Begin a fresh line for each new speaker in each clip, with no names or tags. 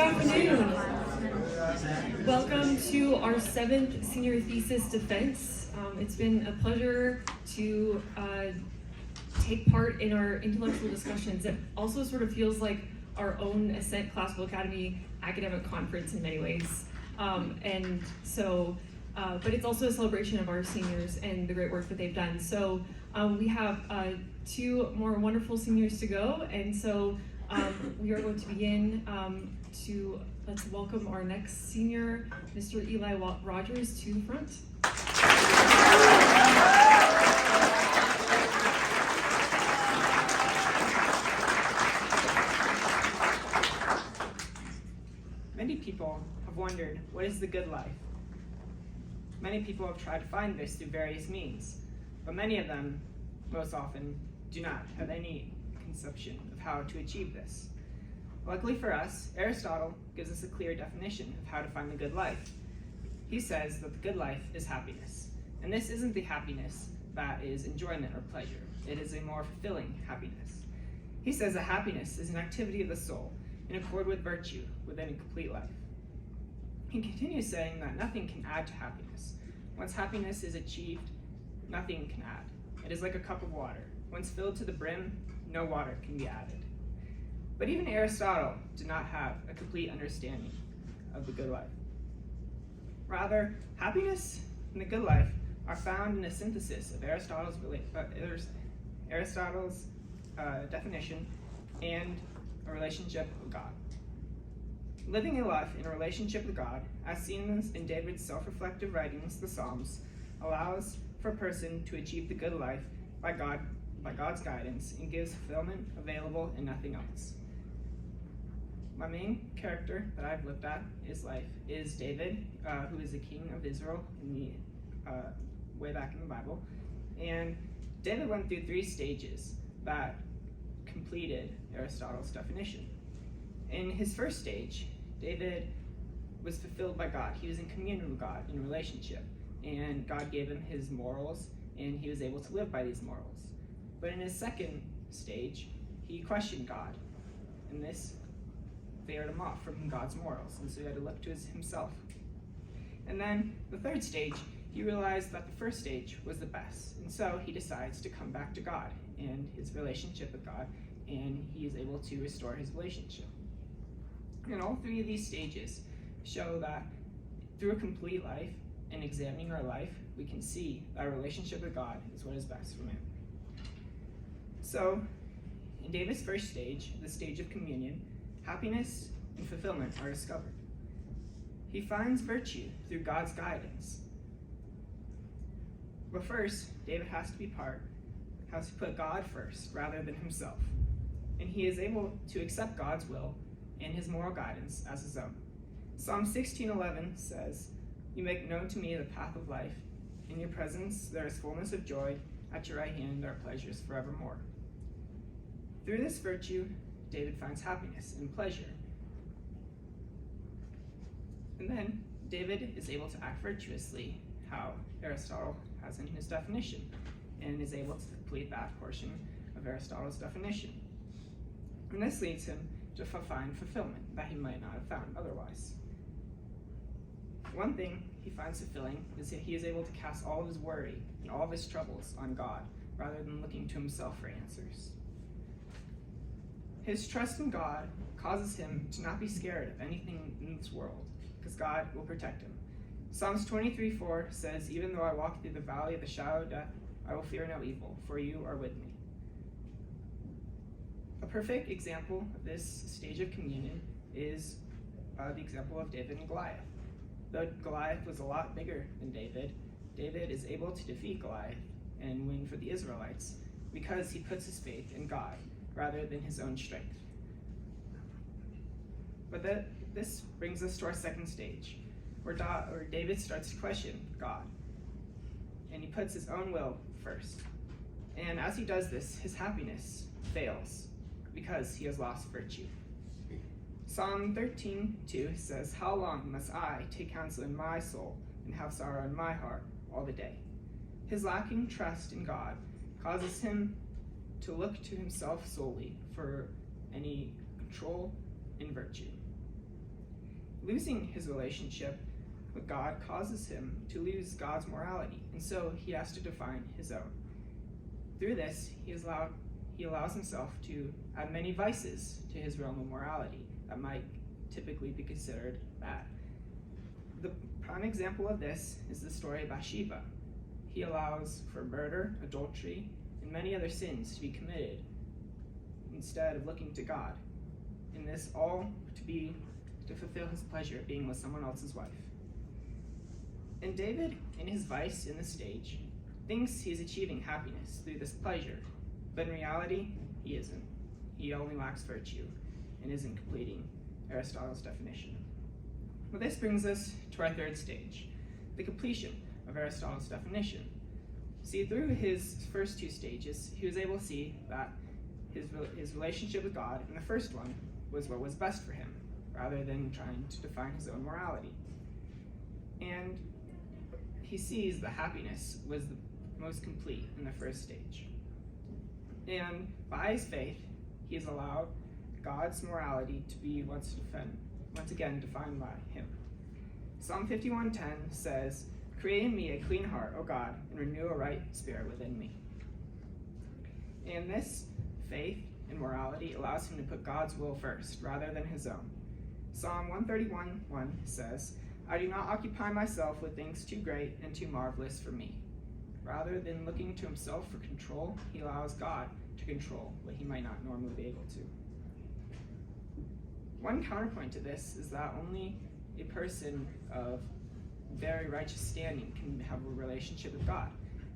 afternoon. Welcome to our 7th senior thesis defense. It's been a pleasure to take part in our intellectual discussions. It also sort of feels like our own Ascent Classical Academy academic conference in many ways. But it's also a celebration of our seniors and the great work that they've done. So we have 2 more wonderful seniors to go, and so we are going to begin let's welcome our next senior, Mr. Eli Rogers, to the front.
Many people have wondered, what is the good life? Many people have tried to find this through various means, but many of them, most often, do not have any conception of how to achieve this. Luckily for us, Aristotle gives us a clear definition of how to find the good life. He says that the good life is happiness, and this isn't the happiness that is enjoyment or pleasure. It is a more fulfilling happiness. He says that happiness is an activity of the soul in accord with virtue within a complete life. He continues saying that nothing can add to happiness. Once happiness is achieved, nothing can add. It is like a cup of water. Once filled to the brim, no water can be added. But even Aristotle did not have a complete understanding of the good life. Rather, happiness and the good life are found in a synthesis of Aristotle's definition and a relationship with God. Living a life in a relationship with God, as seen in David's self-reflective writings, the Psalms, allows for a person to achieve the good life by God's guidance, and gives fulfillment available in nothing else. My main character that I've looked at is David, who is the king of Israel in the way back in the Bible. And David went through 3 stages that completed Aristotle's definition. In his first stage, David was fulfilled by God. He was in communion with God, in a relationship, and God gave him his morals, and he was able to live by these morals. But in his second stage, he questioned God, and this veered him off from God's morals, and so he had to look to himself. And then the third stage, he realized that the first stage was the best, and so he decides to come back to God and his relationship with God, and he is able to restore his relationship. And all 3 of these stages show that through a complete life and examining our life, we can see that our relationship with God is what is best for man. So, in David's first stage, the stage of communion, happiness and fulfillment are discovered. He finds virtue through God's guidance. But first, David has to put God first rather than himself. And he is able to accept God's will and his moral guidance as his own. Psalm 16:11 says, "You make known to me the path of life. In your presence there is fullness of joy. At your right hand there are pleasures forevermore." Through this virtue, David finds happiness and pleasure. And then David is able to act virtuously, how Aristotle has in his definition, and is able to complete that portion of Aristotle's definition. And this leads him to find fulfillment that he might not have found otherwise. One thing he finds fulfilling is that he is able to cast all of his worry and all of his troubles on God, rather than looking to himself for answers. His trust in God causes him to not be scared of anything in this world, because God will protect him. Psalms 23:4 says, "Even though I walk through the valley of the shadow of death, I will fear no evil, for you are with me." A perfect example of this stage of communion is the example of David and Goliath. Though Goliath was a lot bigger than David, David is able to defeat Goliath and win for the Israelites because he puts his faith in God rather than his own strength. But this brings us to our second stage, where David starts to question God, and he puts his own will first. And as he does this, his happiness fails because he has lost virtue. Psalm 13:2 says, "How long must I take counsel in my soul and have sorrow in my heart all the day?" His lacking trust in God causes him to look to himself solely for any control and virtue. Losing his relationship with God causes him to lose God's morality, and so he has to define his own. Through this, he allows himself to add many vices to his realm of morality that might typically be considered bad. The prime example of this is the story of Bathsheba. He allows for murder, adultery, and many other sins to be committed instead of looking to God, and this all to fulfill his pleasure of being with someone else's wife. And David, in his vice in this stage, thinks he is achieving happiness through this pleasure, but in reality, he isn't. He only lacks virtue and isn't completing Aristotle's definition. Well, this brings us to our third stage, the completion of Aristotle's definition. See, through his first two stages, he was able to see that his relationship with God in the first one was what was best for him, rather than trying to define his own morality. And he sees that happiness was the most complete in the first stage. And by his faith, he has allowed God's morality to be once again defined by him. Psalm 51:10 says, "Create in me a clean heart, O God, and renew a right spirit within me." And this faith and morality allows him to put God's will first, rather than his own. Psalm 131:1 says, "I do not occupy myself with things too great and too marvelous for me." Rather than looking to himself for control, he allows God to control what he might not normally be able to. One counterpoint to this is that only a person of very righteous standing can have a relationship with God.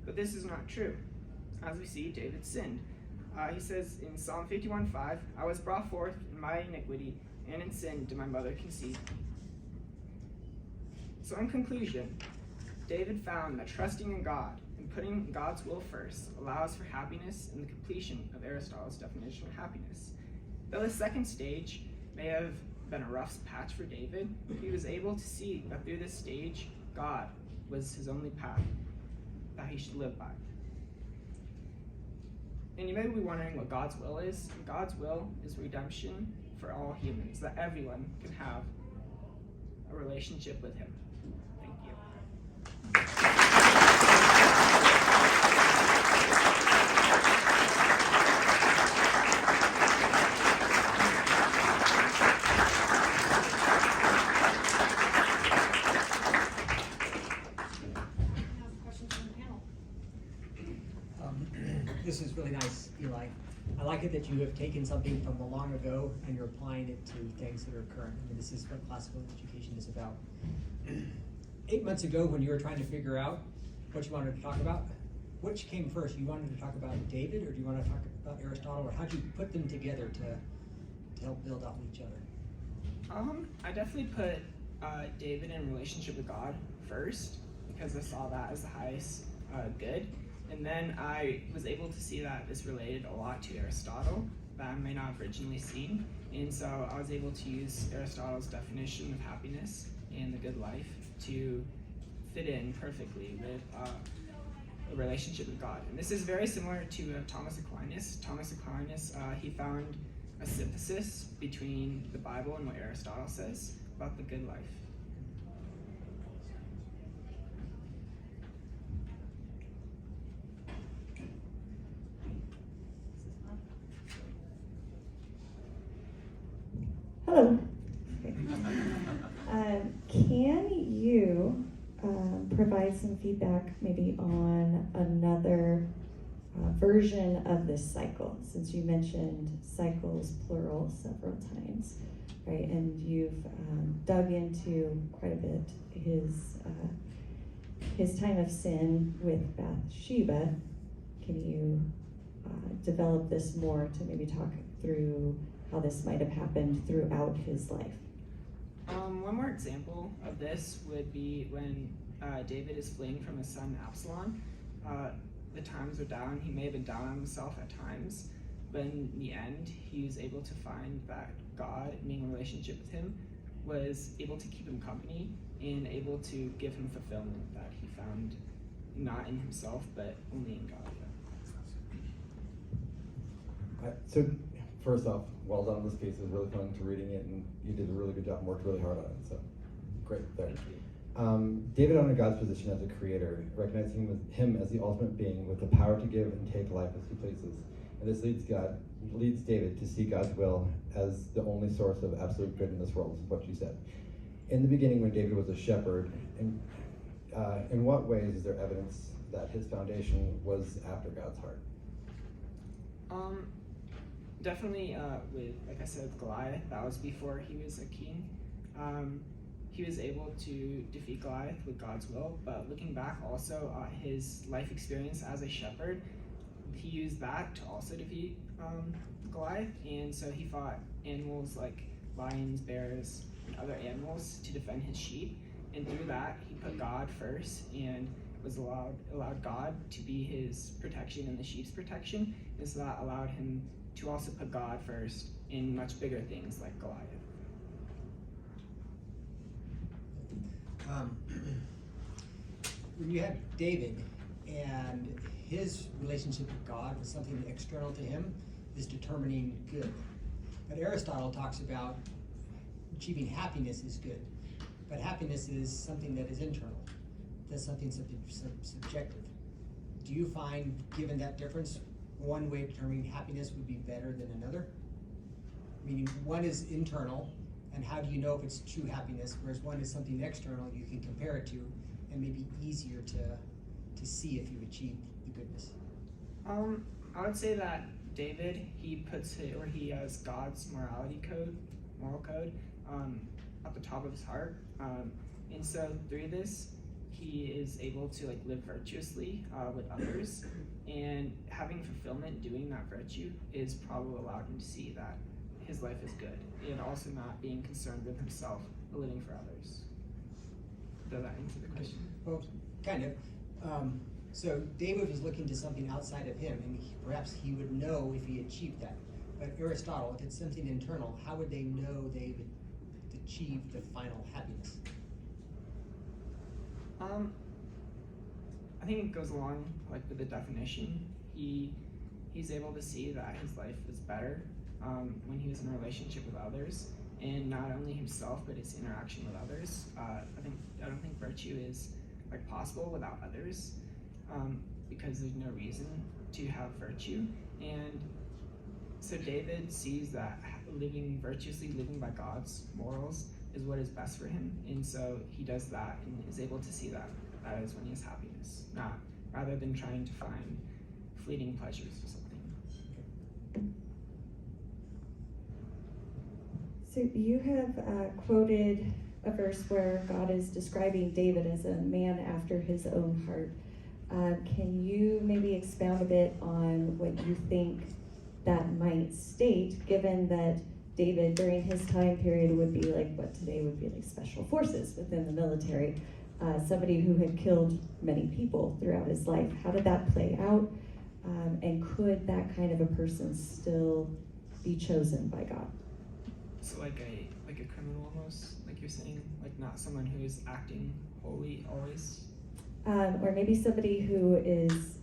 But this is not true. As we see, David sinned. He says in Psalm 51:5, "I was brought forth in my iniquity, and in sin did my mother conceive me." So in conclusion, David found that trusting in God and putting God's will first allows for happiness and the completion of Aristotle's definition of happiness. Though the second stage may have been a rough patch for David, he was able to see that through this stage, God was his only path that he should live by. And you may be wondering what God's will is. God's will is redemption for all humans, that everyone can have a relationship with him. Thank you.
This is really nice, Eli. I like it that you have taken something from the long ago and you're applying it to things that are current. I mean, this is what classical education is about. 8 months ago, when you were trying to figure out what you wanted to talk about, which came first? You wanted to talk about David, or do you want to talk about Aristotle, or how'd you put them together to help build off each other?
I definitely put David in relationship with God first, because I saw that as the highest good. And then I was able to see that this related a lot to Aristotle that I may not have originally seen. And so I was able to use Aristotle's definition of happiness and the good life to fit in perfectly with a relationship with God. And this is very similar to Thomas Aquinas. Thomas Aquinas, he found a synthesis between the Bible and what Aristotle says about the good life.
Hello. Can you provide some feedback maybe on another version of this cycle, since you mentioned cycles plural several times, right? And you've dug into quite a bit his time of sin with Bathsheba. Can you develop this more to maybe talk through how this might have happened throughout his life?
One more example of this would be when David is fleeing from his son Absalom. The times are down. He may have been down on himself at times, but in the end, he was able to find that God, being in a relationship with him, was able to keep him company and able to give him fulfillment that he found not in himself, but only in God.
So first off, well done on this piece. It was really fun to reading it, and you did a really good job and worked really hard on it. So, great there.
Thank you.
David honored God's position as a creator, recognizing him as the ultimate being with the power to give and take life as he pleases. And this leads David to see God's will as the only source of absolute good in this world, is what you said. In the beginning, when David was a shepherd, in what ways is there evidence that his foundation was after God's heart?
Definitely with, like I said, with Goliath, that was before he was a king. He was able to defeat Goliath with God's will, but looking back also, his life experience as a shepherd, he used that to also defeat Goliath, and so he fought animals like lions, bears, and other animals to defend his sheep, and through that, he put God first, and was allowed God to be his protection and the sheep's protection, and so that allowed him to also put God first in much bigger things like Goliath.
When you have David and his relationship with God was something external to him is determining good. But Aristotle talks about achieving happiness is good, but happiness is something that is internal. That's something subjective. Do you find, given that difference, one way of determining happiness would be better than another? Meaning one is internal, and how do you know if it's true happiness, whereas one is something external you can compare it to, and maybe easier to see if you achieved the goodness?
I would say that David, he has God's moral code, at the top of his heart, and so through this, he is able to live virtuously with others, and having fulfillment doing that virtue is probably allowed him to see that his life is good, and also not being concerned with himself, but living for others. Does that answer the question?
Well, kind of. So David was looking to something outside of him, and perhaps he would know if he achieved that. But Aristotle, if it's something internal, how would they know they would achieve the final happiness?
I think it goes along with the definition. He's able to see that his life is better when he was in a relationship with others, and not only himself but his interaction with others. I don't think virtue is possible without others, because there's no reason to have virtue. And so David sees that living virtuously, living by God's morals, is what is best for him, and so he does that and is able to see that is when he has happiness, rather than trying to find fleeting pleasures or something.
So you have quoted a verse where God is describing David as a man after his own heart. Can you maybe expound a bit on what you think that might state, given that David during his time period would be what today would be special forces within the military, somebody who had killed many people throughout his life? How did that play out? And could that kind of a person still be chosen by God?
So like a criminal almost, like you're saying, not someone who is acting holy always?
Or maybe somebody who is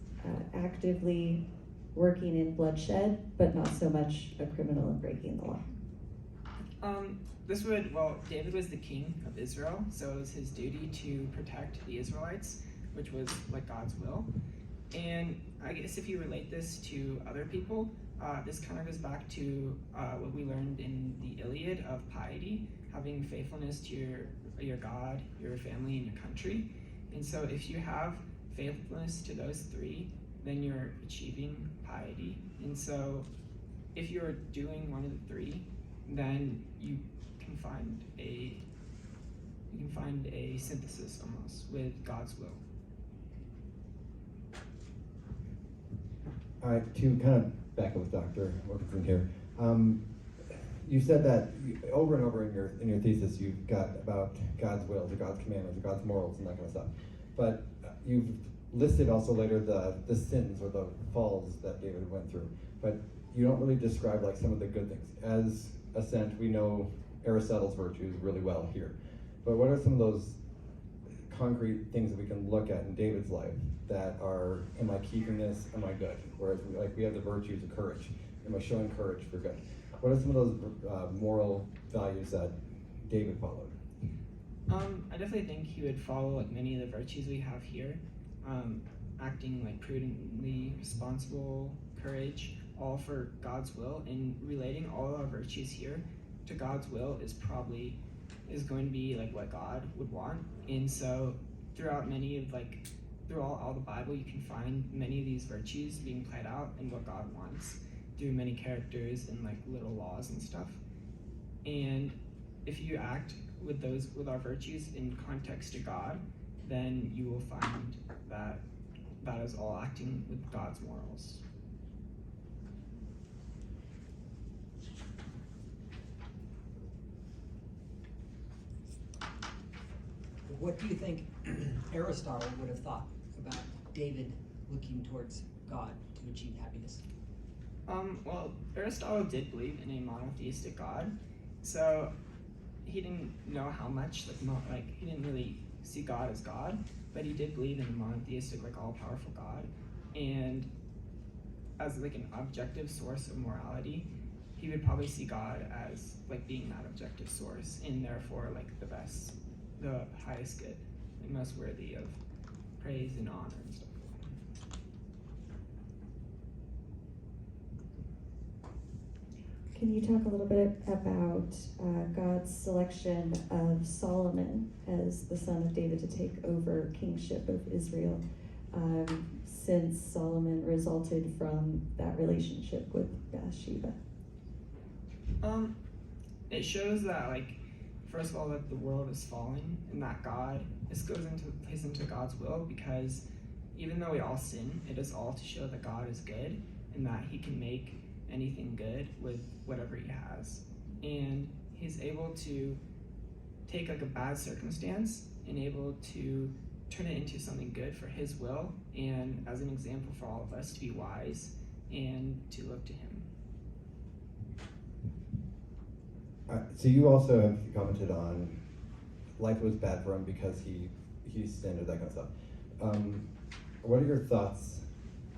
actively working in bloodshed, but not so much a criminal and breaking the law.
David was the king of Israel, so it was his duty to protect the Israelites, which was God's will. And I guess if you relate this to other people, this kind of goes back to what we learned in the Iliad of piety, having faithfulness to your God, your family, and your country. And so if you have faithfulness to those three, then you're achieving piety. And so if you're doing one of the three, then you can find a synthesis almost with God's will.
All right, to kind of back up with Dr. Wilkinson here. You said that over and over in your thesis you've got about God's wills or God's commandments or God's morals and that kind of stuff. But you've listed also later the sins or the falls that David went through. But you don't really describe some of the good things. As a saint, we know Aristotle's virtues really well here. But what are some of those concrete things that we can look at in David's life that are, am I keeping this? Am I good? Whereas we have the virtues of courage. Am I showing courage for good? What are some of those moral values that David followed?
I definitely think he would follow like many of the virtues we have here, acting like prudently, responsible, courage, all for God's will, and relating all our virtues here to God's will is going to be like what God would want. And so throughout all the Bible, you can find many of these virtues being played out in what God wants through many characters and like little laws and stuff. And if you act with our virtues in context to God, then you will find that that is all acting with God's morals.
What do you think Aristotle would have thought about David looking towards God to achieve happiness?
Well, Aristotle did believe in a monotheistic God, so he didn't know how much, he didn't really see God as God, but he did believe in a monotheistic, all-powerful God, and as like an objective source of morality, he would probably see God as like being that objective source, and therefore like the best, the highest good, and most worthy of praise and honor and stuff.
Can you talk a little bit about God's selection of Solomon as the son of David to take over kingship of Israel, since Solomon resulted from that relationship with Bathsheba?
It shows that first of all, that the world is fallen and that this plays into God's will, because even though we all sin, it is all to show that God is good and that he can make anything good with whatever he has. And he's able to take a bad circumstance and able to turn it into something good for his will, and as an example for all of us to be wise and to look to him.
So you also have commented on life was bad for him because he sinned or that kind of stuff. What are your thoughts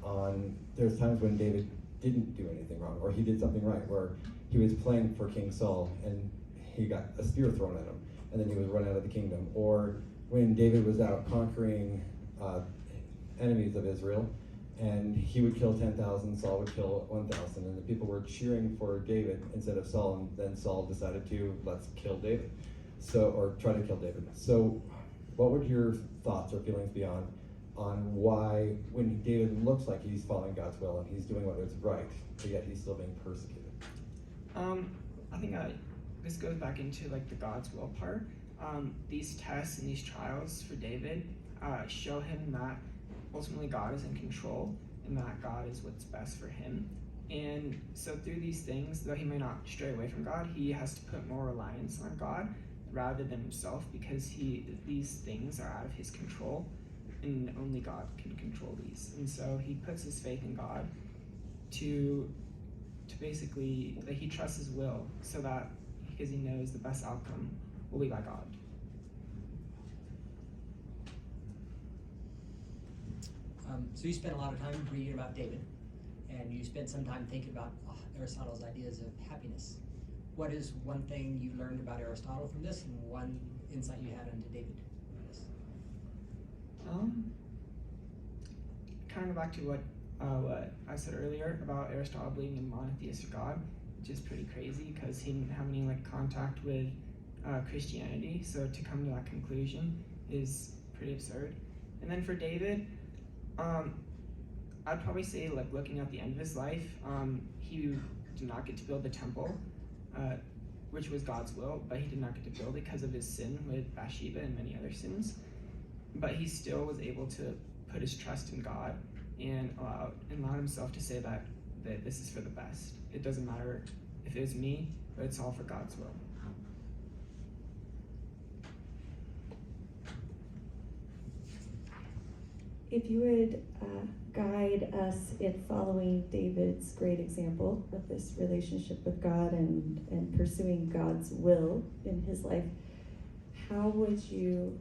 on, there's times when David didn't do anything wrong, or he did something right, where he was playing for King Saul and he got a spear thrown at him and then he was run out of the kingdom, or when David was out conquering enemies of Israel and he would kill 10,000, Saul would kill 1,000, and the people were cheering for David instead of Saul, and then Saul decided to, let's kill David, or try to kill David. So what would your thoughts or feelings be on why, when David looks like he's following God's will and he's doing what is right, but yet he's still being persecuted?
I think this goes back into the God's will part. These tests and these trials for David show him that ultimately God is in control and that God is what's best for him. And so through these things, though he may not stray away from God, he has to put more reliance on God rather than himself, because these things are out of his control and only God can control these. And so he puts his faith in God to basically, he trusts his will, so that because he knows the best outcome will be by God.
So you spent a lot of time reading about David, and you spent some time thinking about Aristotle's ideas of happiness. What is one thing you learned about Aristotle from this, and one insight you had into David from this?
Kind of back to what I said earlier about Aristotle believing in monotheistic God, which is pretty crazy because he didn't have any contact with Christianity. So to come to that conclusion is pretty absurd. And then for David, I'd probably say looking at the end of his life, he did not get to build the temple, which was God's will, but he did not get to build it because of his sin with Bathsheba and many other sins. But he still was able to put his trust in God and allow himself to say that this is for the best. It doesn't matter if it was me, but it's all for God's will.
If you would guide us in following David's great example of this relationship with God and pursuing God's will in his life, how would you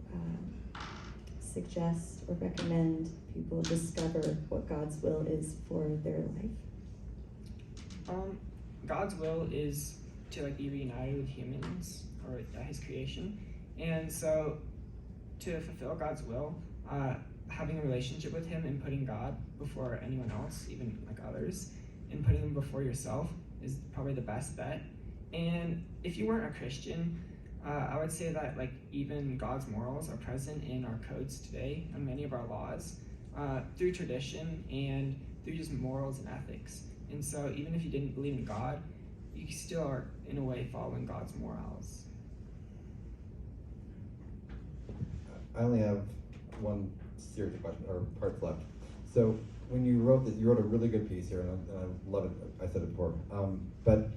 suggest or recommend people discover what God's will is for their life?
God's will is to like be reunited with humans or His creation, and so to fulfill God's will, having a relationship with Him and putting God before anyone else, even like others, and putting Him before yourself is probably the best bet. And if you weren't a Christian, I would say that like even God's morals are present in our codes today and many of our laws through tradition and through just morals and ethics. And so even if you didn't believe in God, you still are in a way following God's morals.
I only have one series of questions or parts left. So when you wrote this, you wrote a really good piece here, and I love it. I said it before. But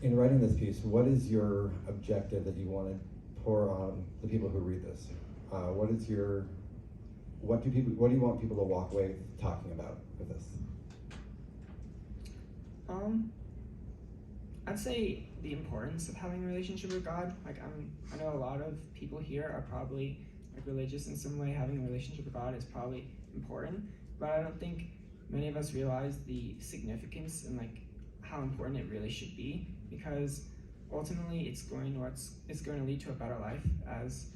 in writing this piece, what is your objective that you want to pour on the people who read this? What do you want people to walk away talking about with this?
I'd say the importance of having a relationship with God. Like I know a lot of people here are probably like religious in some way. Having a relationship with God is probably important, but I don't think many of us realize the significance and like how important it really should be, because ultimately it's going to lead to a better life, as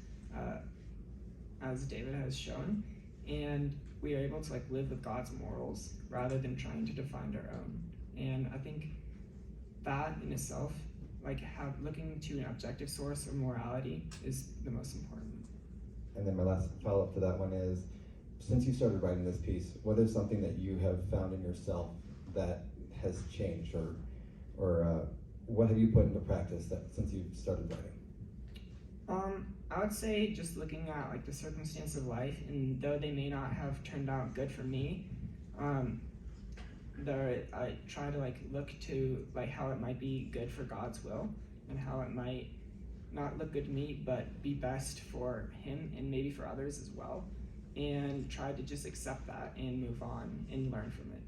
David has shown, and we are able to like live with God's morals rather than trying to define our own. And I think that in itself, like looking to an objective source of morality is the most important.
And then my last follow-up to that one is, since you started writing this piece, what is something that you have found in yourself that has changed, or what have you put into practice since you started writing?
I would say just looking at like the circumstance of life, and though they may not have turned out good for me, I try to like look to like how it might be good for God's will, and how it might not look good to me but be best for Him and maybe for others as well, and try to just accept that and move on and learn from it.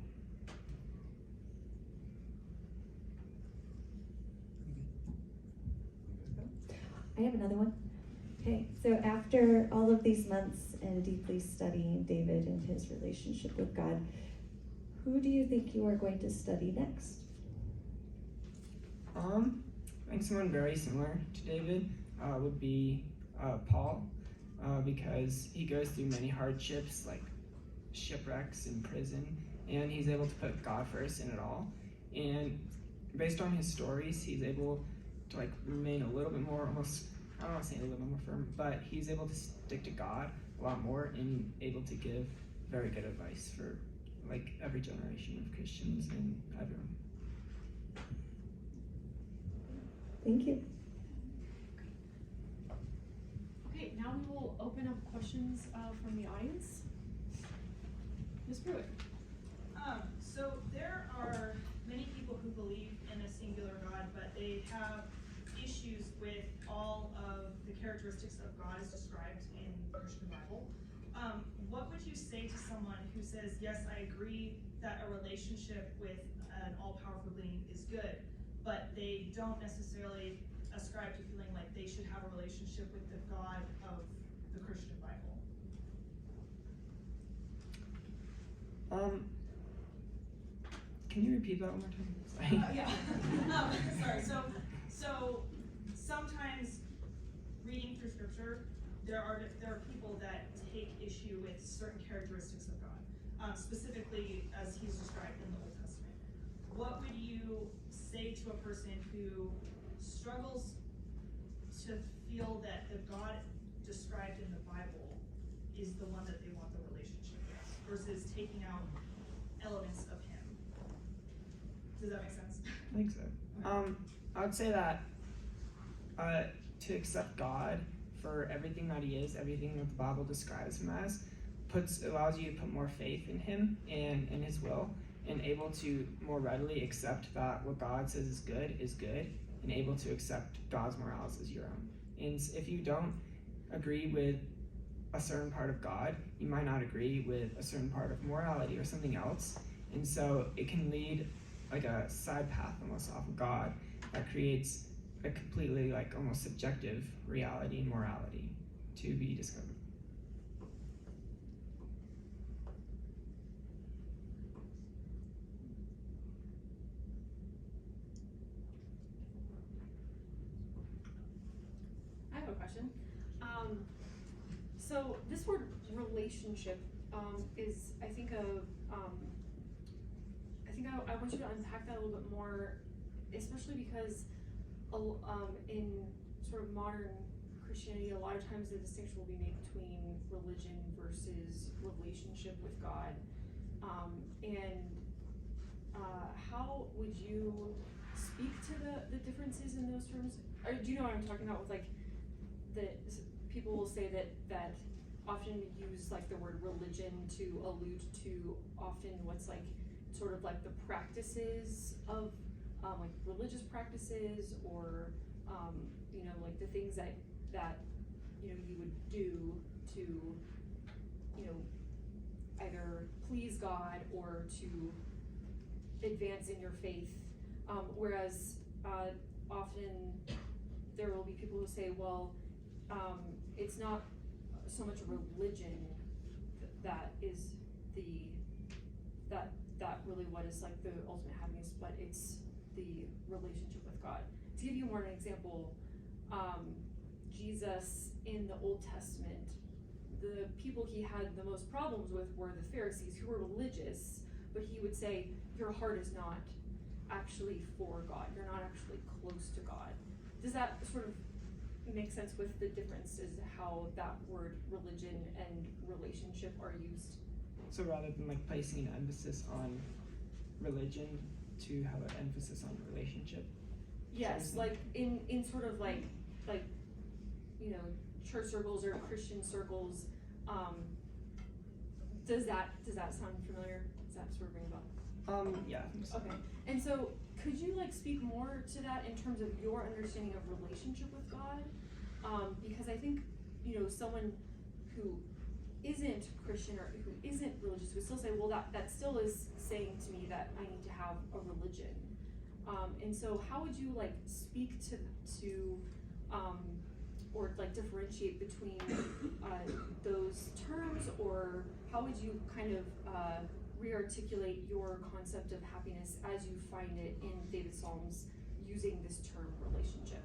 I have another one. Okay, so after all of these months and deeply studying David and his relationship with God, who do you think you are going to study next?
I think someone very similar to David would be Paul, because he goes through many hardships like shipwrecks in prison, and he's able to put God first in it all. And based on his stories, he's able to like remain a little bit more, almost, I don't want to say a little bit more firm, but he's able to stick to God a lot more and able to give very good advice for like every generation of Christians and everyone.
Thank you.
Okay, now we will open up questions from the audience. Ms. Pruitt.
So there are many people who believe in a singular God, but they have issues with all of the characteristics of God as described in the Christian Bible. What would you say to someone who says, yes, I agree that a relationship with an all-powerful being is good, but they don't necessarily ascribe to feeling like they should have a relationship with the God of the Christian Bible?
Can you repeat that one more time? Sorry.
Sorry. So sometimes reading through Scripture, there are people that take issue with certain characteristics of God, specifically as He's described in the Old Testament. What would you say to a person who struggles to feel that the God described in the Bible is the one that they want the relationship with, versus taking out elements of Him? Does that make sense?
I think so. I would say that to accept God for everything that He is, everything that the Bible describes Him as, allows you to put more faith in Him and in His will, and able to more readily accept that what God says is good, and able to accept God's morals as your own. And if you don't agree with a certain part of God, you might not agree with a certain part of morality or something else, and so it can lead like a side path almost off of God that creates a completely like almost subjective reality and morality to be discovered.
question. So this word relationship is, I think I want you to unpack that a little bit more, especially because in sort of modern Christianity, a lot of times the distinction will be made between religion versus relationship with God. How would you speak to the differences in those terms? Or do you know what I'm talking about with like people will say that often use like the word religion to allude to often what's like sort of like the practices of like religious practices or you know, like the things that you know you would do to, you know, either please God or to advance in your faith, whereas often there will be people who say, well, it's not so much religion that is that really what is like the ultimate happiness, but it's the relationship with God. To give you more an example, Jesus in the Old Testament, the people he had the most problems with were the Pharisees, who were religious, but he would say, your heart is not actually for God. You're not actually close to God. Does that sort of make sense with the differences how that word religion and relationship are used?
So rather than like placing an emphasis on religion, to have an emphasis on relationship?
Yes, like in sort of like you know, church circles or Christian circles, does that sound familiar? Does that sort of ring a bell?
Yeah, I think so.
Okay, and so could you like speak more to that in terms of your understanding of relationship with God? Because I think, you know, someone who isn't Christian or who isn't religious would still say, well, that still is saying to me that I need to have a religion. And so how would you like speak to or like differentiate between those terms, or how would you kind of re-articulate your concept of happiness as you find it in David's Psalms using this term relationship?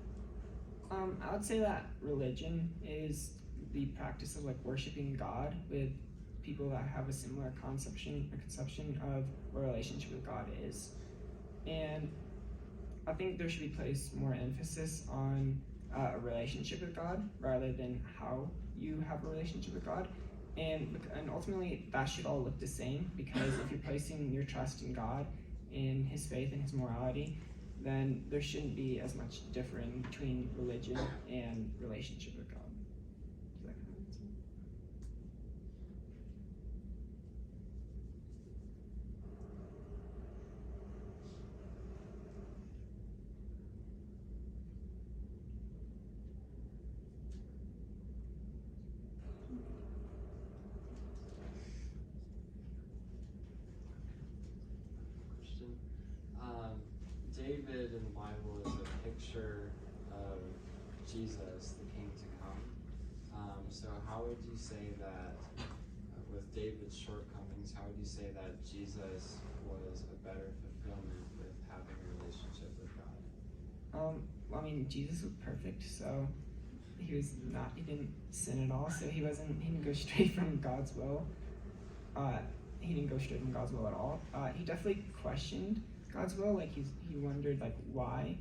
I would say that religion is the practice of like worshiping God with people that have a similar conception of what a relationship with God is. And I think there should be placed more emphasis on a relationship with God rather than how you have a relationship with God. And ultimately that should all look the same, because if you're placing your trust in God, in his faith and his morality, then there shouldn't be as much differing between religion and relationship with God. Does that kind of make sense?
Question. David in the Bible is a picture of Jesus, the King to come. So how would you say that, with David's shortcomings, how would you say that Jesus was a better fulfillment with having a relationship with God?
I mean, Jesus was perfect, so he didn't sin at all, so he didn't go straight from God's will. He didn't go straight from God's will at all. He definitely questioned God's will, like he wondered like why,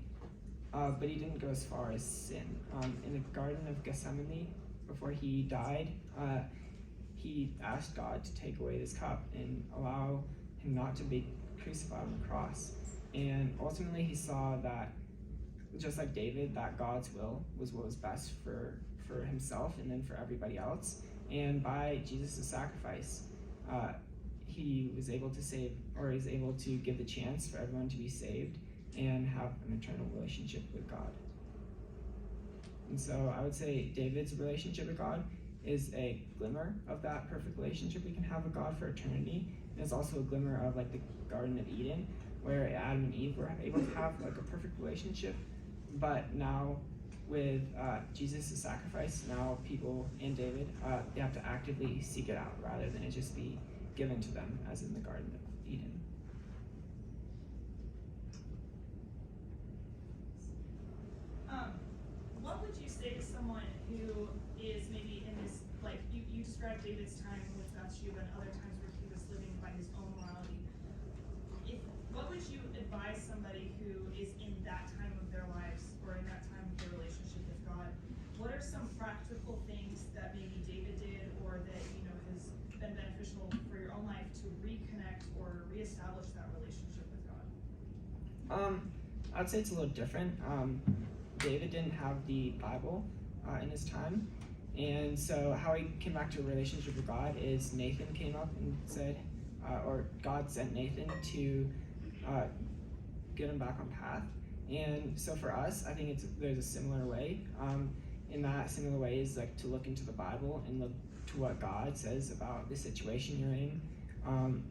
but he didn't go as far as sin. In the Garden of Gethsemane, before he died, he asked God to take away this cup and allow him not to be crucified on the cross. And ultimately he saw that, just like David, that God's will was what was best for himself and then for everybody else. And by Jesus' sacrifice, he was able to save, or is able to give the chance for everyone to be saved and have an eternal relationship with God. And so I would say David's relationship with God is a glimmer of that perfect relationship we can have with God for eternity. And it's also a glimmer of like the Garden of Eden, where Adam and Eve were able to have like a perfect relationship. But now with Jesus' sacrifice, now people and David, they have to actively seek it out rather than it just be given to them as in the Garden of Eden.
What would you say to someone who issue, but other times where he was living by his own morality. What would you advise somebody who is in that time of their lives or in that time of their relationship with God? What are some practical things that maybe David did or that has been beneficial for your own life to reconnect or reestablish that relationship with God?
I'd say it's a little different. David didn't have the Bible in his time, and so how he came back to a relationship with God is Nathan came up and said, or God sent Nathan to get him back on path. And so for us, I think there's a similar way. In that similar way is like to look into the Bible and look to what God says about the situation you're in,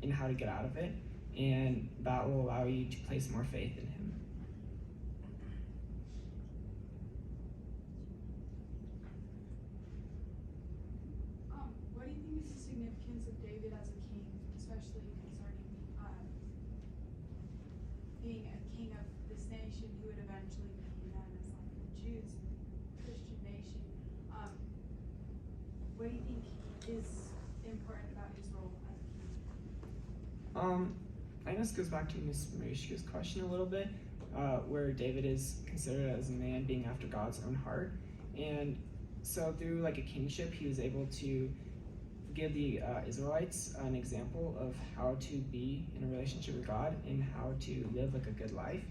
and how to get out of it, and that will allow you to place more faith in Him.
What do you think is the significance of David as a king, especially concerning being a king of this nation who would eventually be known as like the Jews, Christian nation? What do you think is important about his role as a king?
I guess this goes back to Ms. Marishka's question a little bit, where David is considered as a man being after God's own heart. And so through like a kingship, he was able to give the Israelites an example of how to be in a relationship with God and how to live like a good life.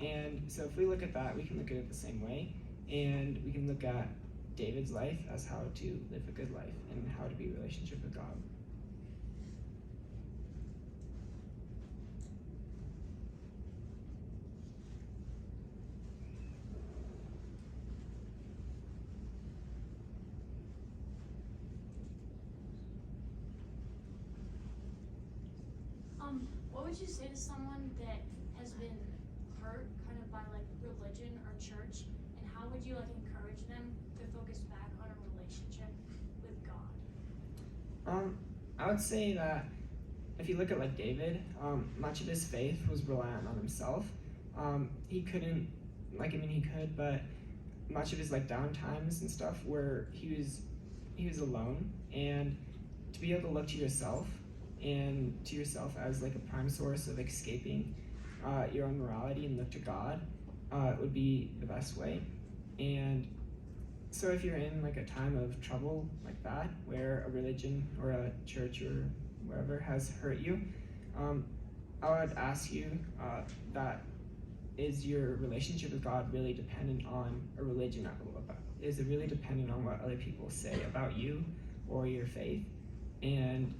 And so if we look at that, we can look at it the same way, and we can look at David's life as how to live a good life and how to be in a relationship with God.
What would you say to someone that has been hurt kind of by like religion or church, and how would you like encourage them to focus back on a relationship with God?
I would say that if you look at like David, much of his faith was reliant on himself. He couldn't, he could, but much of his like down times and stuff where he was alone, and to be able to look to yourself and to yourself as like a prime source of escaping your own morality and look to God would be the best way. And so if you're in like a time of trouble like that, where a religion or a church or wherever has hurt you, I would ask you that is your relationship with God really dependent on a religion? Is it really dependent on what other people say about you or your faith? And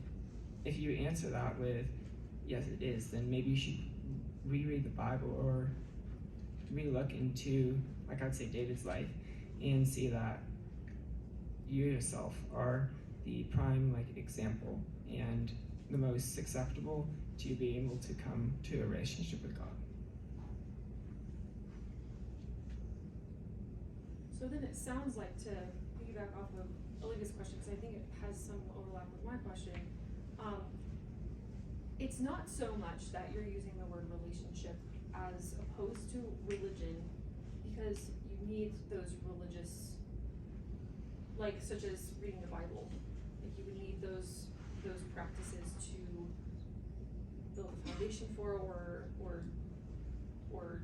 if you answer that with, yes it is, then maybe you should reread the Bible or re-look into, like I'd say, David's life, and see that you yourself are the prime example and the most acceptable to be able to come to a relationship with God.
So then it sounds like, to piggyback off of Olivia's question, because I think it has some overlap with my question, it's not so much that you're using the word relationship as opposed to religion, because you need those religious, such as reading the Bible. You would need those practices to build a foundation for, or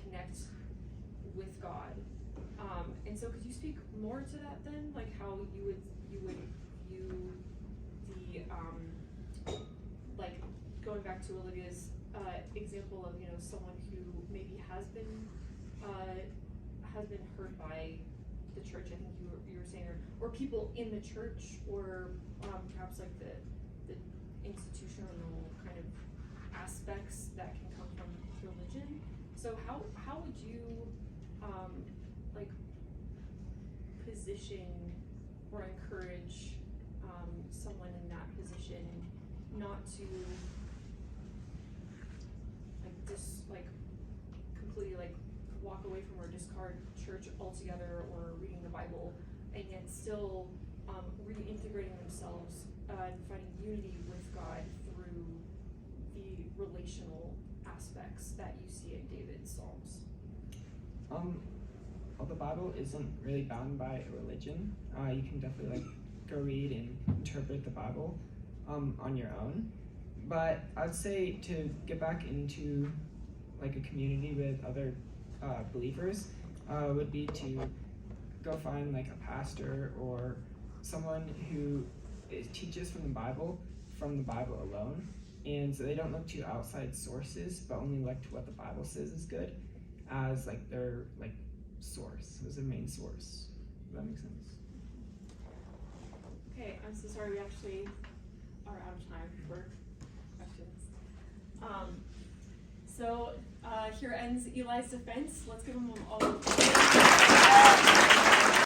connect with God. And so could you speak more to that then? How you would view the going back to Olivia's example of someone who maybe has been hurt by the church, I think you were saying, or people in the church, or perhaps the institutional kind of aspects that can come from religion. So how would you position or encourage someone in that position not to completely walk away from or discard church altogether or reading the Bible, and yet still reintegrating themselves and finding unity with God through the relational aspects that you see in David's Psalms?
Well, the Bible isn't really bound by a religion. You can definitely go read and interpret the Bible on your own. But I'd say to get back into like a community with other believers would be to go find like a pastor or someone who teaches from the Bible alone, and so they don't look to outside sources but only look to what the Bible says is good as like their like source, as their main source. Does that make sense?
Okay, I'm so sorry, we actually are out of time for questions. So here ends Eli's defense. Let's give him all.